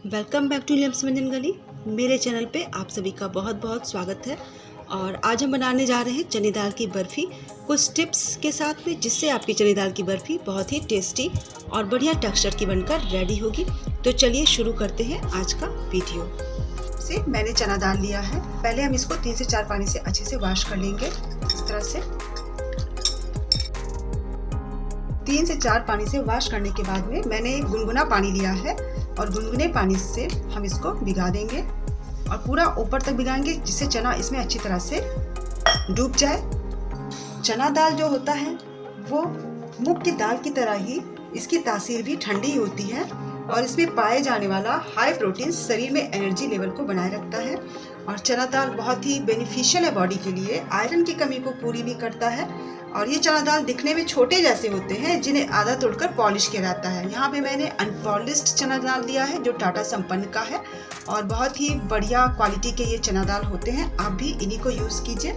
Welcome back to limbs मंजन गली। मेरे चैनल पे आप सभी का बहुत बहुत स्वागत है। और आज हम बनाने जा रहे हैं चने दाल की बर्फ़ी कुछ टिप्स के साथ में, जिससे आपकी चने दाल की बर्फ़ी बहुत ही टेस्टी और बढ़िया टेक्सचर की बनकर रेडी होगी। तो चलिए शुरू करते हैं आज का वीडियो से। मैंने चना दाल लिया है। पहले हम इसको 3 से 4 पानी से अच्छे से वॉश कर लेंगे। इस तरह से 3 से 4 पानी से वॉश करने के बाद में मैंने गुनगुना पानी लिया है और गुनगुने पानी से हम इसको भिगा देंगे और पूरा ऊपर तक भिगाएंगे, जिससे चना इसमें अच्छी तरह से डूब जाए। चना दाल जो होता है वो मूंग की दाल की तरह ही इसकी तासीर भी ठंडी होती है और इसमें पाए जाने वाला हाई प्रोटीन शरीर में एनर्जी लेवल को बनाए रखता है। और चना दाल बहुत ही बेनिफिशियल है बॉडी के लिए, आयरन की कमी को पूरी भी करता है। और ये चना दाल दिखने में छोटे जैसे होते हैं, जिन्हें आधा तोड़कर पॉलिश किया जाता है। यहाँ पे मैंने अनपॉलिश्ड चना दाल लिया है जो टाटा संपन्न का है और बहुत ही बढ़िया क्वालिटी के ये चना दाल होते हैं। आप भी इन्हीं को यूज़ कीजिए।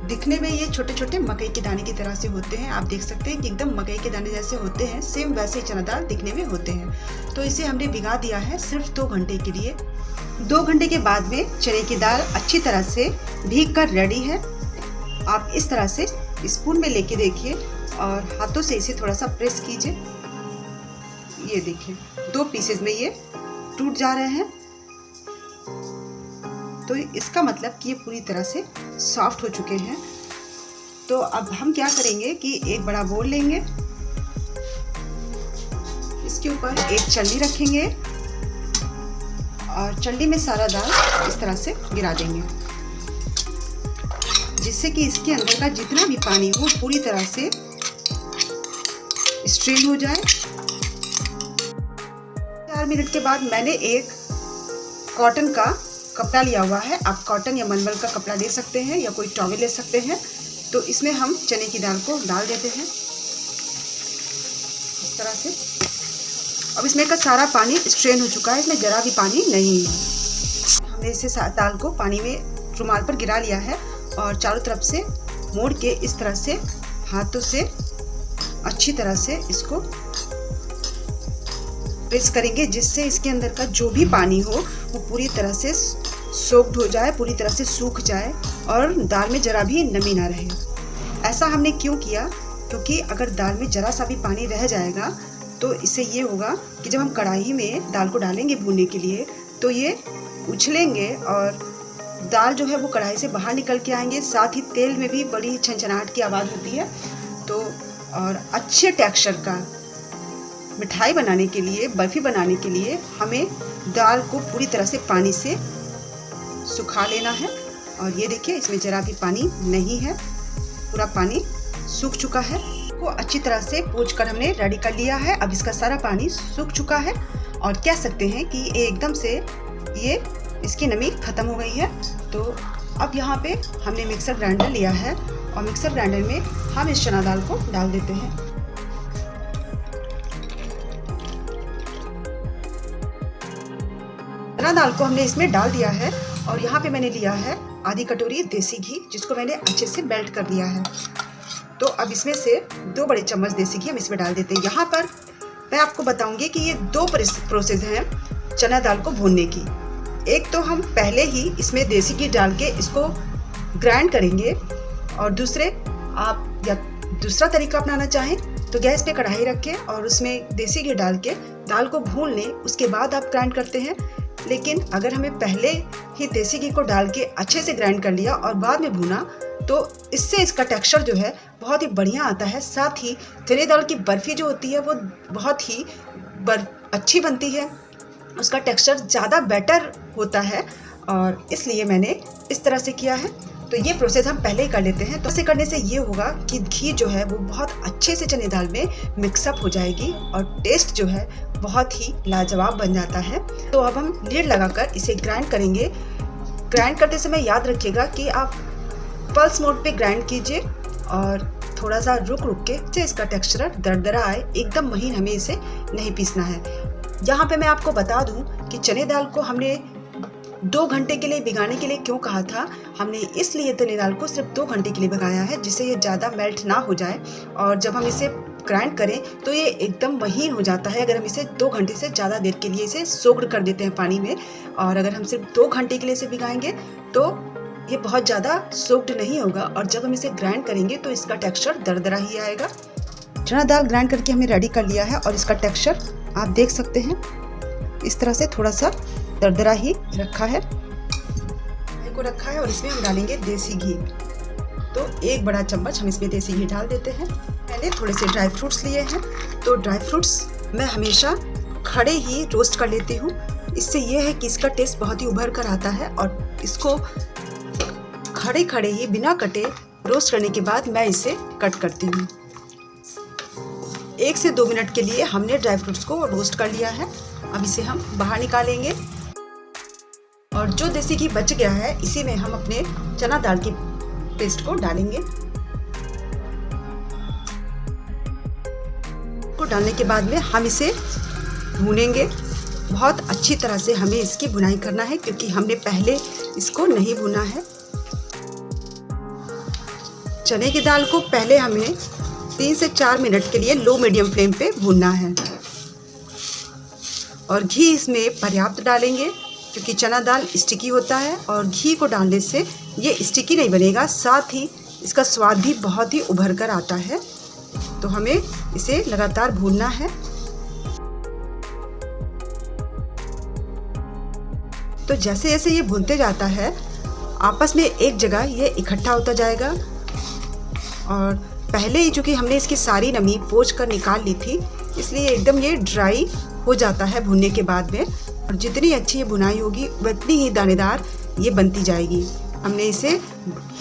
दिखने में ये छोटे छोटे मकई के दाने की तरह से होते हैं। आप देख सकते हैं कि एकदम मकई के दाने जैसे होते हैं, सेम वैसे ही चना दाल दिखने में होते हैं। तो इसे हमने भिगा दिया है सिर्फ 2 घंटे के लिए। 2 घंटे के बाद में चने की दाल अच्छी तरह से भीग कर रेडी है। आप इस तरह से स्पून में लेके देखिए और हाथों से इसे थोड़ा सा प्रेस कीजिए। ये देखिए 2 पीसेज में ये टूट जा रहे हैं। तो इसका मतलब कि ये पूरी तरह से सॉफ्ट हो चुके हैं। तो अब हम क्या करेंगे कि एक बड़ा बोल लेंगे, इसके ऊपर एक चल्ली रखेंगे और चल्ली में सारा दाल इस तरह से गिरा देंगे, जिससे कि इसके अंदर का जितना भी पानी हो पूरी तरह से स्ट्रेन हो जाए। 4 मिनट के बाद मैंने एक कॉटन का कपड़ा लिया हुआ है। आप कॉटन या मलमल का कपड़ा ले सकते हैं या कोई टॉवल ले सकते हैं। तो इसमें हम चने की दाल को डाल देते हैं इस तरह से। अब इसमें का सारा पानी स्ट्रेन हो चुका है, इसमें जरा भी पानी नहीं है। हमने इसे दाल को पानी में रुमाल पर गिरा लिया है और चारों तरफ से मोड़ के इस तरह से हाथों से अच्छी तरह से इसको प्रेस करेंगे, जिससे इसके अंदर का जो भी पानी हो वो पूरी तरह से सोक्ड हो जाए, पूरी तरह से सूख जाए और दाल में जरा भी नमी ना रहे। ऐसा हमने क्यों किया? क्योंकि अगर दाल में जरा सा भी पानी रह जाएगा तो इससे ये होगा कि जब हम कढ़ाई में दाल को डालेंगे भूनने के लिए तो ये उछलेंगे और दाल जो है वो कढ़ाई से बाहर निकल के आएंगे। साथ ही तेल में भी बड़ी छनछनाहट की आवाज़ होती है। तो और अच्छे टेक्सचर का मिठाई बनाने के लिए, बर्फ़ी बनाने के लिए हमें दाल को पूरी तरह से पानी से सुखा लेना है। और ये देखिए इसमें ज़रा भी पानी नहीं है, पूरा पानी सूख चुका है। को अच्छी तरह से पोंछ कर हमने रेडी कर लिया है। अब इसका सारा पानी सूख चुका है और कह सकते हैं कि एकदम से ये इसकी नमी ख़त्म हो गई है। तो अब यहाँ पे हमने मिक्सर ग्राइंडर लिया है और मिक्सर ग्राइंडर में हम इस चना दाल को डाल देते हैं। चना दाल को हमने इसमें डाल दिया है और यहाँ पे मैंने लिया है आधी कटोरी देसी घी, जिसको मैंने अच्छे से मेल्ट कर लिया है। तो अब इसमें से 2 बड़े चम्मच देसी घी हम इसमें डाल देते हैं। यहाँ पर मैं आपको बताऊंगी कि ये 2 प्रोसेस हैं चना दाल को भूनने की। एक तो हम पहले ही इसमें देसी घी डाल के इसको ग्राइंड करेंगे और आप या दूसरा तरीका अपनाना चाहें तो गैस पे कढ़ाई रख के और उसमें देसी घी डाल के दाल को भून लें, उसके बाद आप ग्राइंड करते हैं। लेकिन अगर हमें पहले ही देसी घी को डाल के अच्छे से ग्राइंड कर लिया और बाद में भूना तो इससे इसका टेक्सचर जो है बहुत ही बढ़िया आता है। साथ ही चने दाल की बर्फ़ी जो होती है वो बहुत ही अच्छी बनती है, उसका टेक्सचर ज़्यादा बेटर होता है और इसलिए मैंने इस तरह से किया है। तो ये प्रोसेस हम पहले ही कर लेते हैं। तो ऐसे करने से ये होगा कि घी जो है वो बहुत अच्छे से चने दाल में मिक्सअप हो जाएगी और टेस्ट जो है बहुत ही लाजवाब बन जाता है। तो अब हम लीड लगाकर इसे ग्राइंड करेंगे। ग्राइंड करते समय याद रखिएगा कि आप पल्स मोड पे ग्राइंड कीजिए और थोड़ा सा रुक के से इसका टेक्सचर दरदरा आए, एकदम महीन हमें इसे नहीं पीसना है। यहाँ पे मैं आपको बता दूँ कि चने दाल को हमने 2 घंटे के लिए भिगाने के लिए क्यों कहा था। हमने इसलिए चने दाल को सिर्फ 2 घंटे के लिए भिगाया है, जिससे ये ज़्यादा मेल्ट ना हो जाए और जब हम इसे ग्राइंड करें तो ये एकदम महीन हो जाता है अगर हम इसे 2 घंटे से ज़्यादा देर के लिए इसे सोक्ड कर देते हैं पानी में। और अगर हम सिर्फ 2 घंटे के लिए इसे भिगाएंगे तो ये बहुत ज़्यादा सोक्ड नहीं होगा और जब हम इसे ग्राइंड करेंगे तो इसका टेक्सचर दरदरा ही आएगा। चना दाल ग्राइंड करके हमने रेडी कर लिया है और इसका टेक्सचर आप देख सकते हैं, इस तरह से थोड़ा सा दरदरा ही रखा है और इसमें हम डालेंगे देसी घी। तो 1 बड़ा चम्मच हम इसमें देसी घी डाल देते हैं। मैंने थोड़े से ड्राई फ्रूट्स लिए हैं, तो ड्राई फ्रूट्स मैं हमेशा खड़े ही रोस्ट कर लेती हूँ। इससे ये है कि इसका टेस्ट बहुत ही उभर कर आता है और इसको खड़े ही बिना कटे रोस्ट करने के बाद मैं इसे कट करती हूँ। 1 से 2 मिनट के लिए हमने ड्राई फ्रूट्स को रोस्ट कर लिया है। अब इसे हम बाहर निकालेंगे और जो देसी घी बच गया है इसी में हम अपने चना दाल की पेस्ट को डालेंगे। डालने के बाद में हम इसे भूनेंगे। बहुत अच्छी तरह से हमें इसकी भुनाई करना है क्योंकि हमने पहले इसको नहीं भुना है। चने की दाल को पहले हमें 3 से 4 मिनट के लिए लो मीडियम फ्लेम पे भूनना है और घी इसमें पर्याप्त डालेंगे क्योंकि चना दाल स्टिकी होता है और घी को डालने से ये स्टिकी नहीं बनेगा, साथ ही इसका स्वाद भी बहुत ही उभर कर आता है। तो हमें इसे लगातार भूनना है। तो जैसे जैसे ये भूनते जाता है आपस में एक जगह ये इकट्ठा होता जाएगा और पहले ही चूँकि हमने इसकी सारी नमी पोंछ कर निकाल ली थी इसलिए एकदम ये ड्राई हो जाता है भुनने के बाद में। और जितनी अच्छी ये बुनाई होगी उतनी ही दानेदार ये बनती जाएगी। हमने इसे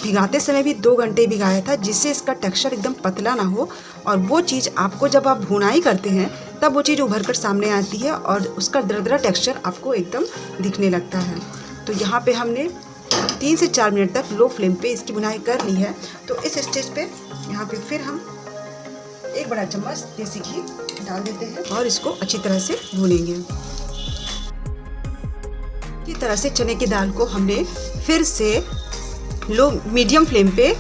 भिगाते समय भी 2 घंटे भिगाया था जिससे इसका टेक्सचर एकदम पतला ना हो और वो चीज़ आपको जब आप भुनाई करते हैं तब वो चीज़ उभर कर सामने आती है और उसका दरदरा टेक्सचर आपको एकदम दिखने लगता है। तो यहाँ पे हमने 3 से 4 मिनट तक लो फ्लेम पे इसकी बुनाई कर ली है। तो इस स्टेज पे यहाँ पे फिर हम 1 बड़ा चम्मच देसी घी डाल देते हैं और इसको अच्छी तरह से भूनेंगे। इसी तरह से चने की दाल को हमने फिर से लो मीडियम फ्लेम पे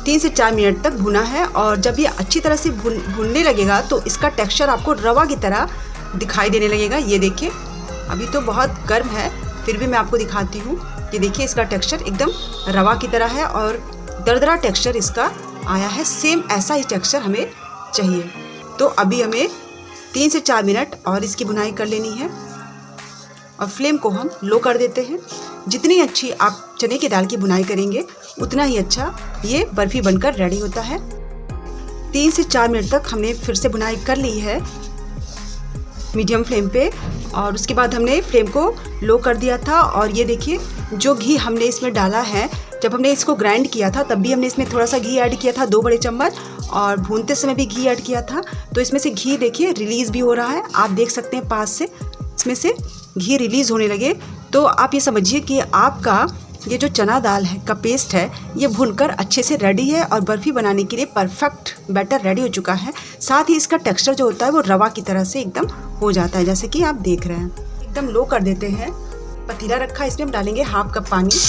3 से 4 मिनट तक भुना है और जब ये अच्छी तरह से भुनने लगेगा तो इसका टेक्सचर आपको रवा की तरह दिखाई देने लगेगा। ये देखिए अभी तो बहुत गर्म है फिर भी मैं आपको दिखाती हूँ। ये देखिए इसका टेक्सचर एकदम रवा की तरह है और दरदरा टेक्सचर इसका आया है। सेम ऐसा ही टेक्सचर हमें चाहिए। तो अभी हमें 3 से 4 मिनट और इसकी भुनाई कर लेनी है और फ्लेम को हम लो कर देते हैं। जितनी अच्छी आप चने की दाल की भुनाई करेंगे उतना ही अच्छा ये बर्फ़ी बनकर रेडी होता है। 3 से 4 मिनट तक हमने फिर से भुनाई कर ली है मीडियम फ्लेम पे और उसके बाद हमने फ्लेम को लो कर दिया था। और ये देखिए जो घी हमने इसमें डाला है, जब हमने इसको ग्राइंड किया था तब भी हमने इसमें थोड़ा सा घी ऐड किया था, 2 बड़े चम्मच, और भूनते समय भी घी ऐड किया था। तो इसमें से घी देखिए रिलीज़ भी हो रहा है, आप देख सकते हैं पास से इसमें से घी रिलीज़ होने लगे। तो आप ये समझिए कि आपका ये जो चना दाल है का पेस्ट है ये भुनकर अच्छे से रेडी है और बर्फ़ी बनाने के लिए परफेक्ट बैटर रेडी हो चुका है। साथ ही इसका टेक्सचर जो होता है वो रवा की तरह से एकदम हो जाता है, जैसे कि आप देख रहे हैं। एकदम लो कर देते हैं। पतीला रखा है, इसमें हम डालेंगे 1/2 कप पानी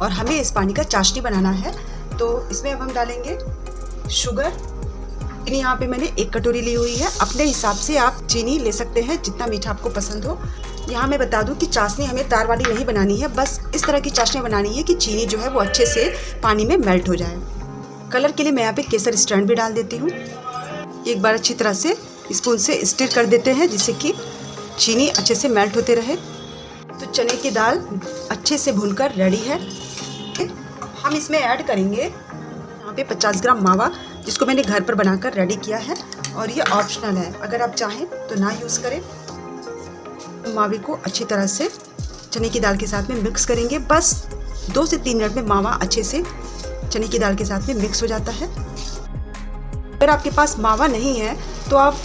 और हमें इस पानी का चाशनी बनाना है। तो इसमें अब हम डालेंगे शुगर। चीनी यहाँ पे मैंने 1 कटोरी ली हुई है। अपने हिसाब से आप चीनी ले सकते हैं जितना मीठा आपको पसंद हो। यहाँ मैं बता दूं कि चाशनी हमें तार वाली नहीं बनानी है, बस इस तरह की चाशनी बनानी है कि चीनी जो है वो अच्छे से पानी में मेल्ट हो जाए। कलर के लिए मैं यहाँ पे केसर स्टैंड भी डाल देती हूँ। एक बार अच्छी तरह से स्पून से स्टिर कर देते हैं जिससे कि चीनी अच्छे से मेल्ट होते रहे। तो चने की दाल अच्छे से भूनकर रेडी है। हम इसमें ऐड करेंगे यहाँ पे 50 ग्राम मावा, जिसको मैंने घर पर बनाकर रेडी किया है और ये ऑप्शनल है, अगर आप चाहें तो ना यूज़ करें। मावे को अच्छी तरह से चने की दाल के साथ में मिक्स करेंगे। बस 2 से 3 मिनट में मावा अच्छे से चने की दाल के साथ में मिक्स हो जाता है। अगर आपके पास मावा नहीं है तो आप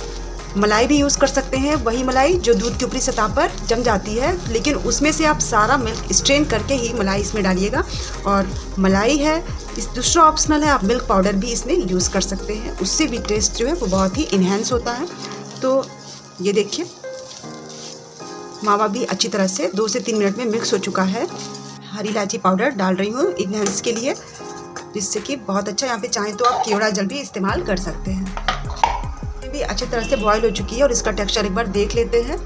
मलाई भी यूज़ कर सकते हैं, वही मलाई जो दूध की ऊपरी सतह पर जम जाती है, लेकिन उसमें से आप सारा मिल्क स्ट्रेन करके ही मलाई इसमें डालिएगा। और मलाई है इस दूसरा ऑप्शनल है, आप मिल्क पाउडर भी इसमें यूज़ कर सकते हैं, उससे भी टेस्ट जो है वो बहुत ही इन्हेंस होता है। तो ये देखिए मावा भी अच्छी तरह से 2 से 3 मिनट में मिक्स हो चुका है। हरी इलायची पाउडर डाल रही हूँ इन्हेंस के लिए, जिससे कि बहुत अच्छा। यहाँ पे चाहें तो आप केवड़ा जल भी इस्तेमाल कर सकते हैं। ये भी अच्छी तरह से बॉईल हो चुकी है और इसका टेक्सचर एक बार देख लेते हैं।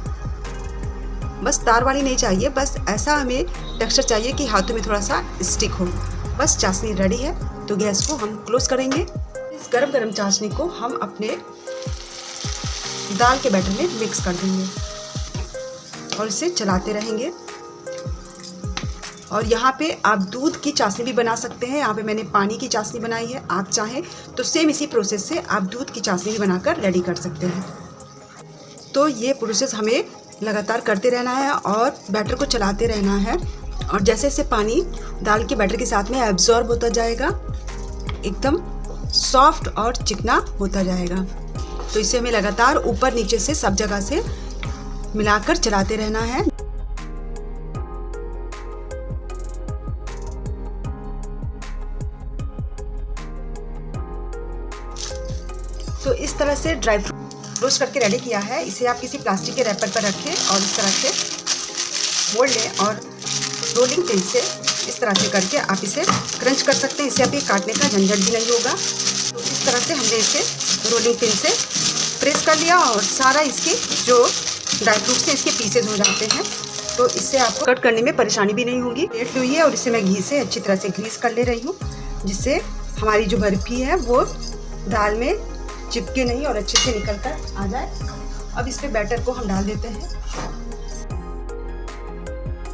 बस तार वाली नहीं चाहिए, बस ऐसा हमें टेक्सचर चाहिए कि हाथों में थोड़ा सा स्टिक हो। बस चाशनी रेडी है, तो गैस को हम क्लोज करेंगे। इस गरम गरम चाशनी को हम अपने दाल के बैटर में मिक्स कर देंगे और इसे चलाते रहेंगे। और यहाँ पे आप दूध की चाशनी भी बना सकते हैं। यहाँ पे मैंने पानी की चाशनी बनाई है। आप चाहें तो सेम इसी प्रोसेस से आप दूध की चाशनी भी बनाकर रेडी कर सकते हैं। तो ये प्रोसेस हमें लगातार करते रहना है और बैटर को चलाते रहना है। और जैसे जैसे पानी दाल के बैटर के साथ में एब्जॉर्ब होता जाएगा, एकदम सॉफ्ट और चिकना होता जाएगा। तो इसे हमें लगातार ऊपर नीचे से सब जगह से मिलाकर चलाते रहना है। तो इस तरह से ड्राई फ्रूट रोस्ट करके रेडी किया है। इसे आप किसी प्लास्टिक के रैपर पर रखें और इस तरह से मोड़ लें और रोलिंग पिन से इस तरह से करके आप इसे क्रंच कर सकते हैं। इससे आप ये काटने का झंझट भी नहीं होगा। तो इस तरह से हमने इसे रोलिंग पिन से प्रेस कर लिया और सारा इसके जो ड्राई फ्रूट्स हैं इसके पीसेज हो जाते हैं। तो इससे आपको कट करने में परेशानी भी नहीं होगी। प्लेट ली है और इसे मैं घी से अच्छी तरह से ग्रीस कर ले रही हूँ, जिससे हमारी जो बर्फी है वो दाल में चिपके नहीं और अच्छे से निकल कर आ जाए। अब इस पे बैटर को हम डाल देते हैं।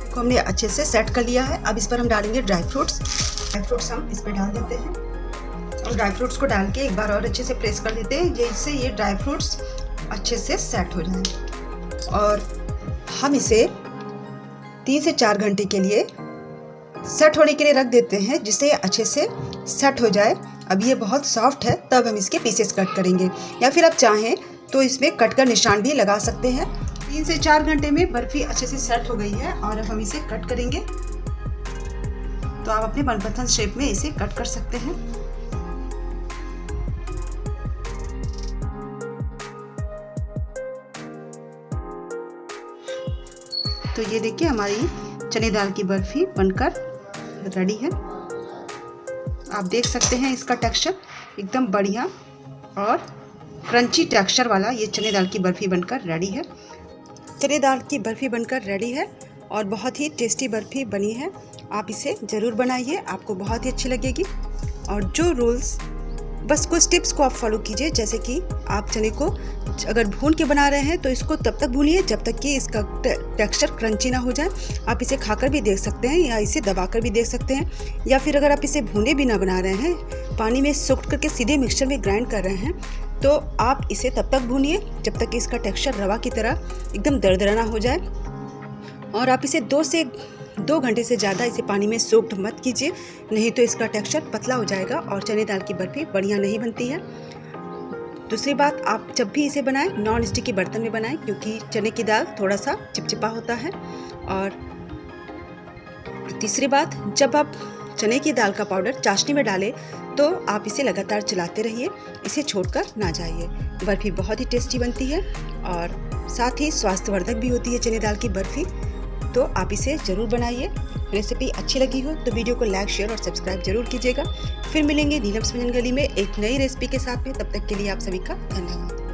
को हमने अच्छे से सेट कर लिया है। अब इस पर हम डालेंगे ड्राई फ्रूट्स हम इस पर डाल देते हैं और ड्राई फ्रूट्स को डाल के एक बार और अच्छे से प्रेस कर देते हैं, जिससे ये ड्राई फ्रूट्स अच्छे से सेट हो जाएं। और हम इसे 3 से 4 घंटे के लिए सेट होने के लिए रख देते हैं, जिससे अच्छे से सेट हो जाए। अब ये बहुत सॉफ्ट है, तब हम इसके पीसेस कट करेंगे, या फिर आप चाहें तो इसमें कट कर निशान भी लगा सकते हैं। 3 से 4 घंटे में बर्फी अच्छे से सेट हो गई है और अब हम इसे कट करेंगे। तो आप अपने मनपसंद शेप में इसे कट कर सकते हैं। तो ये देखिए हमारी चने दाल की बर्फी बनकर रेडी है। आप देख सकते हैं इसका टेक्सचर एकदम बढ़िया और क्रंची टेक्सचर वाला ये चने दाल की बर्फी बनकर रेडी है। चने दाल की बर्फी बनकर रेडी है और बहुत ही टेस्टी बर्फी बनी है। आप इसे ज़रूर बनाइए, आपको बहुत ही अच्छी लगेगी। और जो रूल्स, बस कुछ टिप्स को आप फॉलो कीजिए, जैसे कि आप चने को अगर भून के बना रहे हैं तो इसको तब तक भूनिए जब तक कि इसका टेक्सचर क्रंची ना हो जाए। आप इसे खाकर भी देख सकते हैं या इसे दबाकर भी देख सकते हैं, या फिर अगर आप इसे भूने भी ना बना रहे हैं, पानी में सोक करके सीधे मिक्सचर में ग्राइंड कर रहे हैं, तो आप इसे तब तक भूनिए जब तक कि इसका टेक्सचर रवा की तरह एकदम दरदरा ना हो जाए। और आप इसे 2 से 2 घंटे से ज़्यादा इसे पानी में सोक्ड मत कीजिए, नहीं तो इसका टेक्सचर पतला हो जाएगा और चने दाल की बर्फी बढ़िया नहीं बनती है। दूसरी बात, आप जब भी इसे बनाएं नॉन स्टिक के बर्तन में बनाएं, क्योंकि चने की दाल थोड़ा सा चिपचिपा होता है। और तीसरी बात, जब आप चने की दाल का पाउडर चाशनी में डालें तो आप इसे लगातार चलाते रहिए, इसे छोड़कर ना जाइए। बर्फी बहुत ही टेस्टी बनती है और साथ ही स्वास्थ्यवर्धक भी होती है चने दाल की बर्फी। तो आप इसे ज़रूर बनाइए। रेसिपी अच्छी लगी हो तो वीडियो को लाइक, शेयर और सब्सक्राइब जरूर कीजिएगा। फिर मिलेंगे नीलम समझन गली में एक नई रेसिपी के साथ में। तब तक के लिए आप सभी का धन्यवाद।